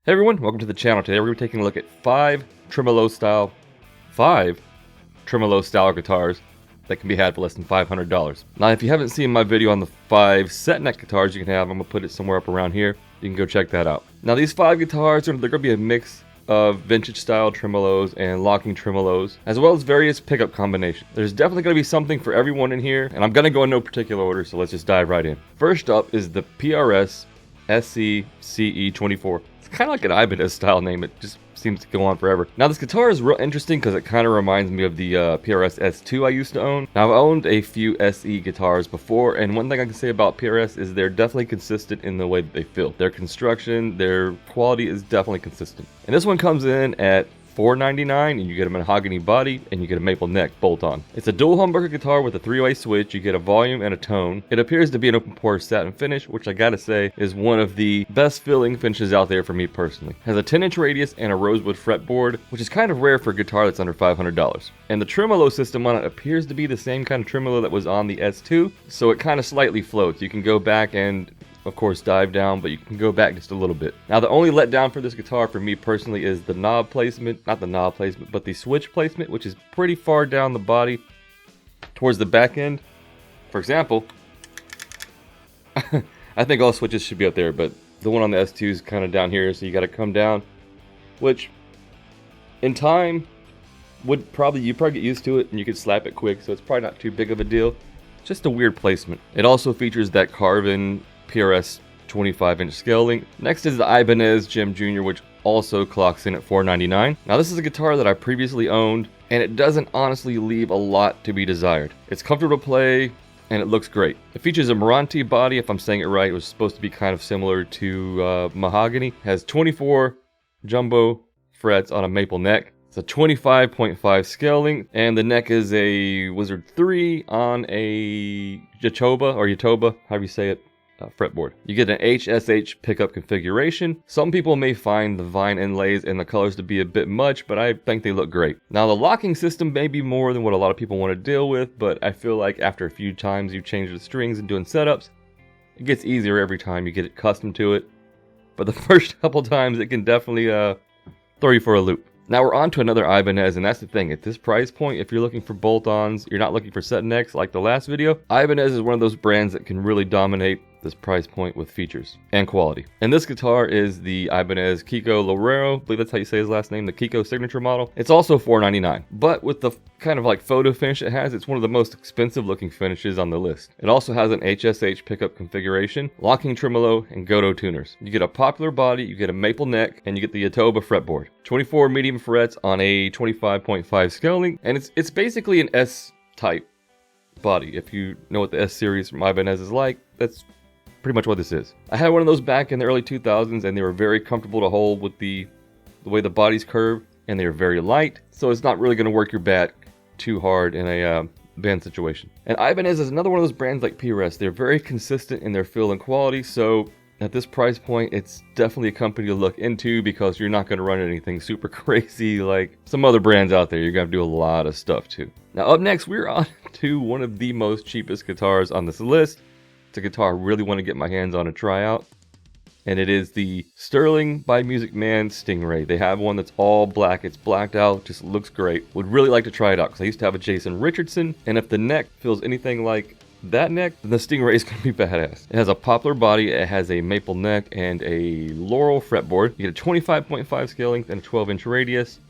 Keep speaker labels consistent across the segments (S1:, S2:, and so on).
S1: Hey everyone, welcome to the channel. Today we're going to be taking a look at five tremolo style guitars that can be had for less than $500. Now if you haven't seen my video on the 5 set neck guitars you can have, I'm going to put it somewhere up around here. You can go check that out. Now these 5 guitars, they're going to be a mix of vintage style tremolos and locking tremolos, as well as various pickup combinations. There's definitely going to be something for everyone in here, and I'm going to go in no particular order, so let's just dive right in. First up is the PRS SE CE24. It's kind of like an Ibanez style name. It just seems to go on forever. Now this guitar is real interesting because it kind of reminds me of the PRS S2 I used to own. Now I've owned a few SE guitars before, and one thing I can say about PRS is they're definitely consistent in the way that they feel. Their construction, their quality is definitely consistent. And this one comes in at $4.99, and you get a mahogany body and you get a maple neck bolt-on. It's a dual humbucker guitar with a 3-way switch. You get a volume and a tone. It appears to be an open pore satin finish, which I gotta say is one of the best feeling finishes out there for me personally. It has a 10-inch radius and a rosewood fretboard, which is kind of rare for a guitar that's under $500. And the tremolo system on it appears to be the same kind of tremolo that was on the S2, so it kind of slightly floats. You can go back and of course dive down, but you can go back just a little bit. Now the only letdown for this guitar for me personally is the knob placement, not the knob placement, but the switch placement, which is pretty far down the body towards the back end. For example, I think all switches should be up there, but the one on the S2 is kind of down here, so you got to come down, which in time you'd probably get used to it and you could slap it quick, so it's probably not too big of a deal. Just a weird placement. It also features that carved-in PRS 25-inch scale link. Next is the Ibanez Gem Jr., which also clocks in at $4.99. Now this is a guitar that I previously owned, and it doesn't honestly leave a lot to be desired. It's comfortable to play, and it looks great. It features a Meranti body, if I'm saying it right. It was supposed to be kind of similar to mahogany. It has 24 jumbo frets on a maple neck. It's a 25.5 scale length, and the neck is a Wizard 3 on a Yatoba, however you say it, fretboard. You get an HSH pickup configuration. Some people may find the vine inlays and the colors to be a bit much, but I think they look great. Now the locking system may be more than what a lot of people want to deal with, but I feel like after a few times you change the strings and doing setups, it gets easier every time you get accustomed to it. But the first couple times it can definitely throw you for a loop. Now we're on to another Ibanez, and that's the thing. At this price point, if you're looking for bolt-ons, you're not looking for set necks like the last video, Ibanez is one of those brands that can really dominate this price point with features and quality. And this guitar is the Ibanez Kiko Lorero, I believe that's how you say his last name, the Kiko signature model. It's also $4.99, but with the kind of like photo finish it has, it's one of the most expensive looking finishes on the list. It also has an HSH pickup configuration, locking tremolo, and Goto tuners. You get a popular body, you get a maple neck, and you get the Yatoba fretboard. 24 medium frets on a 25.5 scale length, and it's basically an S-type body. If you know what the S series from Ibanez is like, that's pretty much what this is. I had one of those back in the early 2000s, and they were very comfortable to hold with the way the body's curved, and they were very light, so it's not really going to work your back too hard in a band situation. And Ibanez is another one of those brands like PRS. They're very consistent in their feel and quality, so at this price point, it's definitely a company to look into because you're not going to run anything super crazy like some other brands out there. You're going to do a lot of stuff too. Now up next, we're on to one of the most cheapest guitars on this list. It's a guitar I really want to get my hands on and try out, and it is the Sterling by Music Man Stingray. They have one that's all black. It's blacked out, just looks great. Would really like to try it out because I used to have a Jason Richardson, and if the neck feels anything like that neck, then the Stingray is going to be badass. It has a poplar body, it has a maple neck, and a laurel fretboard. You get a 25.5 scale length and a 12-inch radius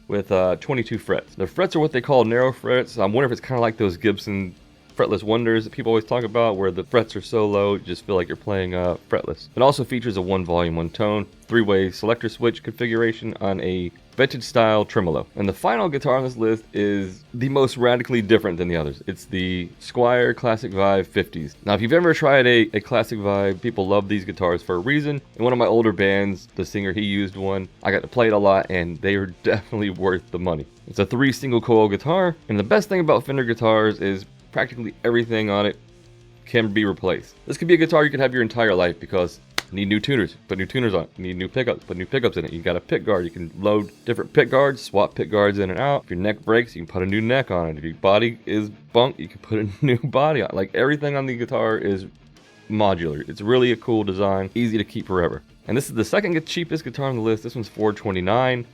S1: with 22 frets. The frets are what they call narrow frets. I wonder if it's kind of like those Gibson fretless wonders that people always talk about, where the frets are so low you just feel like you're playing fretless. It also features a 1 volume 1 tone 3-way selector switch configuration on a vintage style tremolo. And the final guitar on this list is the most radically different than the others. It's the Squier Classic Vibe 50s. Now if you've ever tried a Classic Vibe, people love these guitars for a reason. In one of my older bands, the singer, he used one. I got to play it a lot, and they are definitely worth the money. It's a 3 single coil guitar, and the best thing about Fender guitars is practically everything on it can be replaced. This could be a guitar you could have your entire life because you need new tuners, put new tuners on it. You need new pickups, put new pickups in it. You got a pick guard, you can load different pick guards, swap pick guards in and out. If your neck breaks, you can put a new neck on it. If your body is bunk, you can put a new body on it. Like everything on the guitar is modular. It's really a cool design, easy to keep forever. And this is the second cheapest guitar on the list. This one's $429.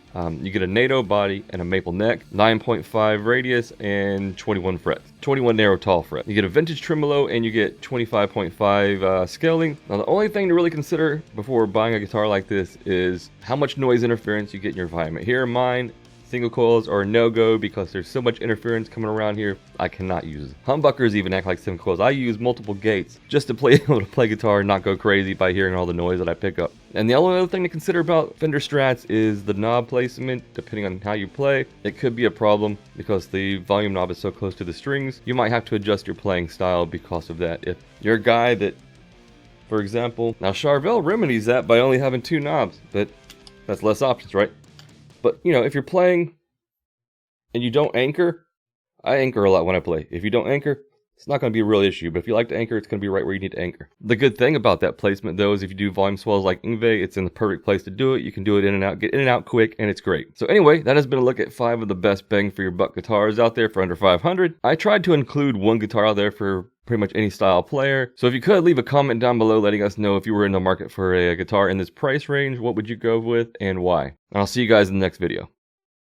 S1: You get a NATO body and a maple neck, 9.5 radius and 21 frets, 21 narrow tall fret. You get a vintage tremolo and you get 25.5 scaling. Now the only thing to really consider before buying a guitar like this is how much noise interference you get in your environment. Here in mine, single coils are a no-go because there's so much interference coming around here. I cannot use it. Humbuckers even act like single coils. I use multiple gates just to be able to play guitar and not go crazy by hearing all the noise that I pick up. And the only other thing to consider about Fender Strats is the knob placement. Depending on how you play, it could be a problem because the volume knob is so close to the strings. You might have to adjust your playing style because of that. If you're a guy that, for example, now Charvel remedies that by only having 2 knobs, but that's less options, right? But, you know, if you're playing and you don't anchor, I anchor a lot when I play. If you don't anchor, it's not going to be a real issue. But if you like to anchor, it's going to be right where you need to anchor. The good thing about that placement, though, is if you do volume swells like Yngwie, it's in the perfect place to do it. You can do it in and out, get in and out quick, and it's great. So anyway, that has been a look at 5 of the best bang for your buck guitars out there for under $500. I tried to include one guitar out there for pretty much any style player. So if you could leave a comment down below letting us know if you were in the market for a guitar in this price range, what would you go with and why? And I'll see you guys in the next video.